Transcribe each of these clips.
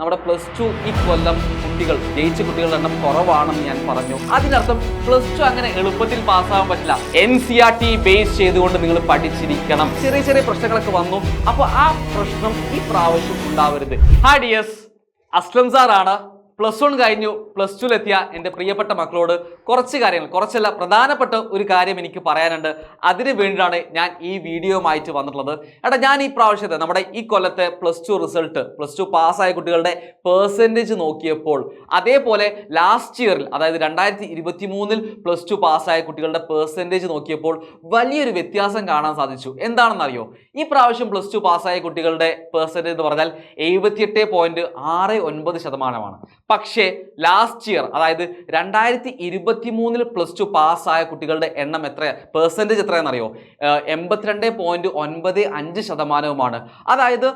നമ്മുടെ +2 ഈ കൊല്ലം കുട്ടികൾ ജയിച്ച കുട്ടികളുടെ എണ്ണം കുറവാണെന്ന് ഞാൻ പറഞ്ഞു. അതിനർത്ഥം +2 അങ്ങനെ എളുപ്പത്തിൽ പാസ്സാകാൻ പറ്റില്ല. NCERT ബേസ് ചെയ്തുകൊണ്ട് നിങ്ങൾ പഠിച്ചിരിക്കണം. ചെറിയ ചെറിയ പ്രശ്നങ്ങളൊക്കെ വന്നു. അപ്പോൾ ആ പ്രശ്നം ഈ പ്രാവശ്യം ഉണ്ടാവരുത്. ഹായ് ഡിയേഴ്സ്, അസ്ലം സാറാണ്. +1 കഴിഞ്ഞു, +2 എൻ്റെ പ്രിയപ്പെട്ട മക്കളോട് കുറച്ച് കാര്യങ്ങൾ, കുറച്ചല്ല പ്രധാനപ്പെട്ട ഒരു കാര്യം എനിക്ക് പറയാനുണ്ട്. അതിന് വേണ്ടിയിട്ടാണ് ഞാൻ ഈ വീഡിയോയുമായിട്ട് വന്നിട്ടുള്ളത്. ഞാൻ ഈ പ്രാവശ്യത്തെ നമ്മുടെ ഈ കൊല്ലത്തെ +2 റിസൾട്ട്, +2 പാസ്സായ കുട്ടികളുടെ പെർസെൻറ്റേജ് നോക്കിയപ്പോൾ, അതേപോലെ ലാസ്റ്റ് ഇയറിൽ അതായത് 2023 +2 പാസ്സായ കുട്ടികളുടെ പെർസെൻറ്റേജ് നോക്കിയപ്പോൾ വലിയൊരു വ്യത്യാസം കാണാൻ സാധിച്ചു. എന്താണെന്നറിയോ? ഈ പ്രാവശ്യം +2 പാസ്സായ കുട്ടികളുടെ പെർസെൻറ്റേജ് എന്ന് പറഞ്ഞാൽ 78.69%. പക്ഷേ ലാസ്റ്റ് ഇയർ അതായത് 2023 +2 പാസ്സായ കുട്ടികളുടെ എണ്ണം പെർസെൻറ്റേജ് എത്രയാണെന്നറിയോ? 82.95%. അതായത്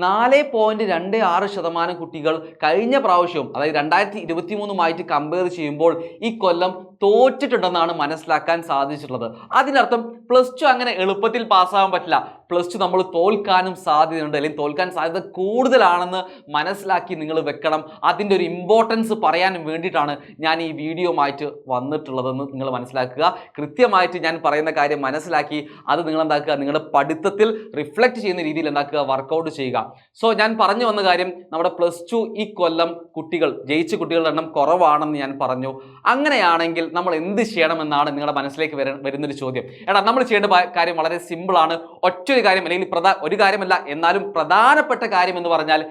4.26% കുട്ടികൾ കഴിഞ്ഞ പ്രാവശ്യവും അതായത് 2023 കമ്പയർ ചെയ്യുമ്പോൾ ഈ കൊല്ലം തോറ്റിട്ടുണ്ടെന്നാണ് മനസ്സിലാക്കാൻ സാധിച്ചിട്ടുള്ളത്. അതിനർത്ഥം +2 അങ്ങനെ എളുപ്പത്തിൽ പാസ്സാകാൻ പറ്റില്ല. +2 നമ്മൾ തോൽക്കാനും സാധ്യതയുണ്ട്, അല്ലെങ്കിൽ തോൽക്കാൻ സാധ്യത കൂടുതലാണെന്ന് മനസ്സിലാക്കി നിങ്ങൾ വെക്കണം. അതിൻ്റെ ഒരു ഇമ്പോർട്ടൻസ് പറയാൻ വേണ്ടിയിട്ടാണ് ഞാൻ ഈ വീഡിയോയുമായിട്ട് വന്നിട്ടുള്ളതെന്ന് നിങ്ങൾ മനസ്സിലാക്കുക. കൃത്യമായിട്ട് ഞാൻ പറയുന്ന കാര്യം മനസ്സിലാക്കി അത് നിങ്ങൾ എന്താക്കുക, നിങ്ങളുടെ പഠിത്തത്തിൽ റിഫ്ലക്റ്റ് ചെയ്യുന്ന രീതിയിൽ എന്താക്കുക, വർക്കൗട്ട് ചെയ്യുക. സോ ഞാൻ പറഞ്ഞു വന്ന കാര്യം, നമ്മുടെ +2 ഈ കൊല്ലം കുട്ടികൾ ജയിച്ച കുട്ടികളുടെ എണ്ണം കുറവാണെന്ന് ഞാൻ പറഞ്ഞു. അങ്ങനെയാണെങ്കിൽ നമ്മൾ എന്ത് ചെയ്യണമെന്നാണ് നിങ്ങളുടെ മനസ്സിലേക്ക് വരുന്നൊരു ചോദ്യം. നമ്മൾ ചെയ്യേണ്ട കാര്യം വളരെ സിമ്പിളാണ്. ഒറ്റൊരു കാര്യം, അല്ലെങ്കിൽ ഒരു കാര്യമല്ല എന്നാലും പ്രധാനപ്പെട്ട കാര്യം എന്ന് പറഞ്ഞാൽ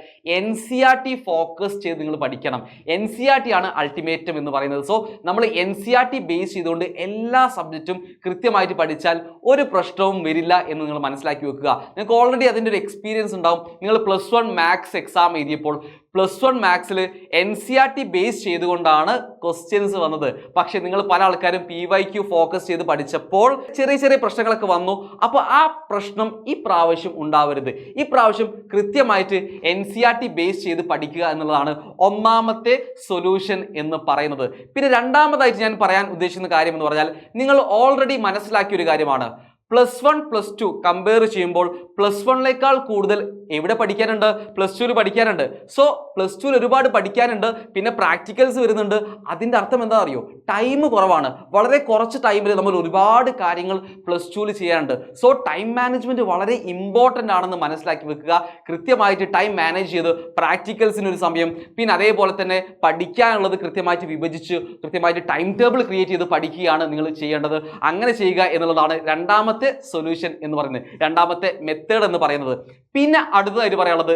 NCERT ഫോക്കസ് ചെയ്ത് നിങ്ങൾ പഠിക്കണം. NCERT ആണ് അൾട്ടിമേറ്റം എന്ന് പറയുന്നത്. സോ നമ്മൾ NCERT ബേസ് ചെയ്തുകൊണ്ട് എല്ലാ സബ്ജക്റ്റും കൃത്യമായിട്ട് പഠിച്ചാൽ ഒരു പ്രശ്നവും വരില്ല എന്ന് നിങ്ങൾ മനസ്സിലാക്കി വെക്കുക. നിങ്ങൾക്ക് ഓൾറെഡി അതിൻ്റെ ഒരു എക്സ്പീരിയൻസ് ഉണ്ടാവും. നിങ്ങൾ +1 മാത്സ് എക്സാം എഴുതിയപ്പോൾ +1 മാത്സിൽ NCERT ബേസ് ചെയ്തുകൊണ്ടാണ് ക്വസ്റ്റ്യൻസ് വന്നത്. പക്ഷെ നിങ്ങൾ പല ആൾക്കാരും PYQ ഫോക്കസ് ചെയ്ത് പഠിച്ചപ്പോൾ ചെറിയ ചെറിയ പ്രശ്നങ്ങളൊക്കെ വന്നു. അപ്പോൾ ആ പ്രശ്നം ഈ പ്രാവശ്യം ഉണ്ടാവരുത്. ഈ പ്രാവശ്യം കൃത്യമായിട്ട് NCERT ബേസ് ചെയ്ത് പഠിക്കുക എന്നുള്ളതാണ് ഒന്നാമത്തെ സൊല്യൂഷൻ എന്ന് പറയുന്നത്. പിന്നെ രണ്ടാമതായിട്ട് ഞാൻ പറയാൻ ഉദ്ദേശിക്കുന്ന കാര്യം എന്ന് പറഞ്ഞാൽ, നിങ്ങൾ ഓൾറെഡി മനസ്സിലാക്കിയ ഒരു കാര്യമാണ്. +1 +2 കമ്പയർ ചെയ്യുമ്പോൾ +1 കൂടുതൽ എവിടെ പഠിക്കാനുണ്ട്? +2 പഠിക്കാനുണ്ട്. സോ +2 ഒരുപാട് പഠിക്കാനുണ്ട്. പിന്നെ പ്രാക്ടിക്കൽസ് വരുന്നുണ്ട്. അതിൻ്റെ അർത്ഥം എന്താ അറിയോ? ടൈം കുറവാണ്. വളരെ കുറച്ച് ടൈമിൽ നമ്മൾ ഒരുപാട് കാര്യങ്ങൾ +2 ചെയ്യാനുണ്ട്. സോ ടൈം മാനേജ്മെന്റ് വളരെ ഇമ്പോർട്ടൻ്റ് ആണെന്ന് മനസ്സിലാക്കി വെക്കുക. കൃത്യമായിട്ട് ടൈം മാനേജ് ചെയ്ത് പ്രാക്ടിക്കൽസിന് ഒരു സമയം, പിന്നെ അതേപോലെ തന്നെ പഠിക്കാനുള്ളത് കൃത്യമായിട്ട് വിഭജിച്ച് കൃത്യമായിട്ട് ടൈം ടേബിൾ ക്രിയേറ്റ് ചെയ്ത് പഠിക്കുകയാണ് നിങ്ങൾ ചെയ്യേണ്ടത്. അങ്ങനെ ചെയ്യുക എന്നുള്ളതാണ് രണ്ടാമത്തെ സൊല്യൂഷൻ എന്ന് പറയുന്നത്, രണ്ടാമത്തെ മെത്തേഡ് എന്ന് പറയുന്നത്. പിന്നെ അടുത്തതായിട്ട് പറയാനുള്ളത്,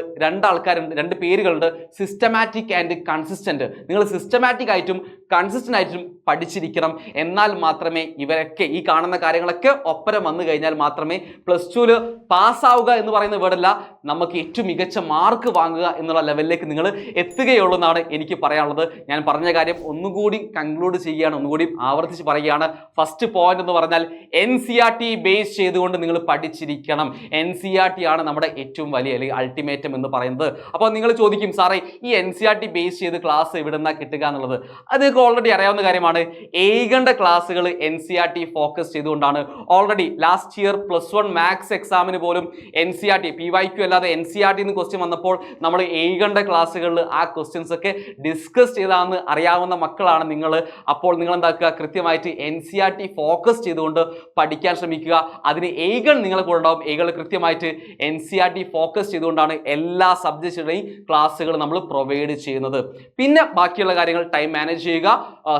രണ്ട് പേരുകളുണ്ട്, സിസ്റ്റമാറ്റിക് ആൻഡ് കൺസിസ്റ്റന്റ്. നിങ്ങൾ സിസ്റ്റമാറ്റിക് ആയിട്ടും കൺസിസ്റ്റന്റ് ആയിട്ടും പഠിച്ചിരിക്കണം. എന്നാൽ മാത്രമേ ഇവരൊക്കെ ഈ കാണുന്ന കാര്യങ്ങളൊക്കെ ഒപ്പരം വന്നു കഴിഞ്ഞാൽ മാത്രമേ +2 പാസ്സാവുക എന്ന് പറയുന്ന വേർഡല്ല, നമുക്ക് ഏറ്റവും മികച്ച മാർക്ക് വാങ്ങുക എന്നുള്ള ലെവലിലേക്ക് നിങ്ങൾ എത്തുകയുള്ളൂ എന്നാണ് എനിക്ക് പറയാനുള്ളത്. ഞാൻ പറഞ്ഞ കാര്യം ഒന്നുകൂടി കൺക്ലൂഡ് ചെയ്യുകയാണ്, ഒന്നുകൂടി ആവർത്തിച്ച് പറയുകയാണ്. ഫസ്റ്റ് പോയിന്റ് എന്ന് പറഞ്ഞാൽ NCERT ബേസ് ചെയ്തുകൊണ്ട് നിങ്ങൾ പഠിച്ചിരിക്കണം. NCERT ആണ് നമ്മുടെ ഏറ്റവും വലിയ അല്ലെങ്കിൽ അൾട്ടിമേറ്റം എന്ന് പറയുന്നത്. അപ്പോൾ നിങ്ങൾ ചോദിക്കും, സാറേ ഈ NCERT ബേസ് ചെയ്ത് ക്ലാസ് എവിടുന്നാ കിട്ടുക എന്നുള്ളത്. അത് നിങ്ങൾക്ക് ഓൾറെഡി അറിയാവുന്ന കാര്യമാണ്. ഏകണ്ട ക്ലാസ്സുകൾ NCERT ഫോക്കസ് ചെയ്തുകൊണ്ടാണ്. ഓൾറെഡി ലാസ്റ്റ് ഇയർ +1 മാത്സ് എക്സാമിന് പോലും NCERT PYQ അല്ലാതെ NCERT എന്ന് ക്വസ്റ്റ്യൻ വന്നപ്പോൾ നമ്മൾ ഏകണ്ട ക്ലാസ്സുകളിൽ ആ ക്വസ്റ്റ്യൻസ് ഒക്കെ ഡിസ്കസ് ചെയ്താണെന്ന് അറിയാവുന്ന മക്കളാണ് നിങ്ങൾ. അപ്പോൾ നിങ്ങൾ എന്താക്കുക, കൃത്യമായിട്ട് NCERT ഫോക്കസ് ചെയ്തുകൊണ്ട് പഠിക്കാൻ ശ്രമിക്കുക. അതിന് ഏകൾ നിങ്ങളെ കൂടെ ഉണ്ടാവും. ഏകൾ കൃത്യമായിട്ട് NCERT ഫോക്കസ് ചെയ്തുകൊണ്ടാണ് എല്ലാ സബ്ജക്റ്റുകളുടെയും ക്ലാസ്സുകൾ നമ്മൾ പ്രൊവൈഡ് ചെയ്യുന്നത്. പിന്നെ ബാക്കിയുള്ള കാര്യങ്ങൾ ടൈം മാനേജ് ചെയ്യുക,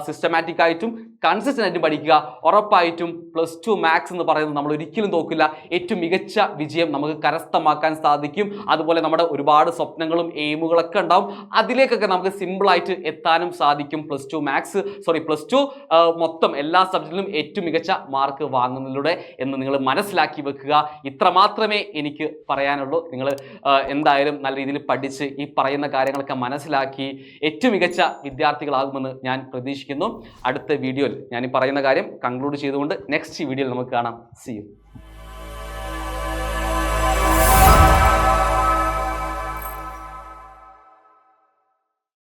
സിസ്റ്റമാറ്റിക് ആയിട്ടും കൺസിസ്റ്റന്റ് ആയിട്ടും പഠിക്കുക. ഉറപ്പായിട്ടും +2 മാത്സ് എന്ന് പറയുന്നത് നമ്മൾ ഒരിക്കലും തോക്കില്ല. ഏറ്റവും മികച്ച വിജയം നമുക്ക് കരസ്ഥമാക്കാൻ സാധിക്കും. അതുപോലെ നമ്മുടെ ഒരുപാട് സ്വപ്നങ്ങളും എയിമുകളൊക്കെ ഉണ്ടാവും. അതിലേക്കൊക്കെ നമുക്ക് സിമ്പിളായിട്ട് എത്താനും സാധിക്കും. +2 മൊത്തം എല്ലാ സബ്ജക്റ്റിലും ഏറ്റവും മികച്ച മാർക്ക് വാങ്ങുന്നതിലൂടെ എന്ന് നിങ്ങൾ മനസ്സിലാക്കി വെക്കുക. ഇത്ര മാത്രമേ എനിക്ക് പറയാനുള്ളൂ. നിങ്ങൾ എന്തായാലും നല്ല രീതിയിൽ പഠിച്ച് ഈ പറയുന്ന കാര്യങ്ങളൊക്കെ മനസ്സിലാക്കി ഏറ്റവും മികച്ച വിദ്യാർത്ഥികളാകുമെന്ന് ഞാൻ പ്രതീക്ഷിക്കുന്നു. അടുത്ത വീഡിയോയിൽ ഞാൻ ഈ പറയുന്ന കാര്യം കൺക്ലൂഡ് ചെയ്തുകൊണ്ട് നെക്സ്റ്റ് വീഡിയോയിൽ നമുക്ക് കാണാം. See you.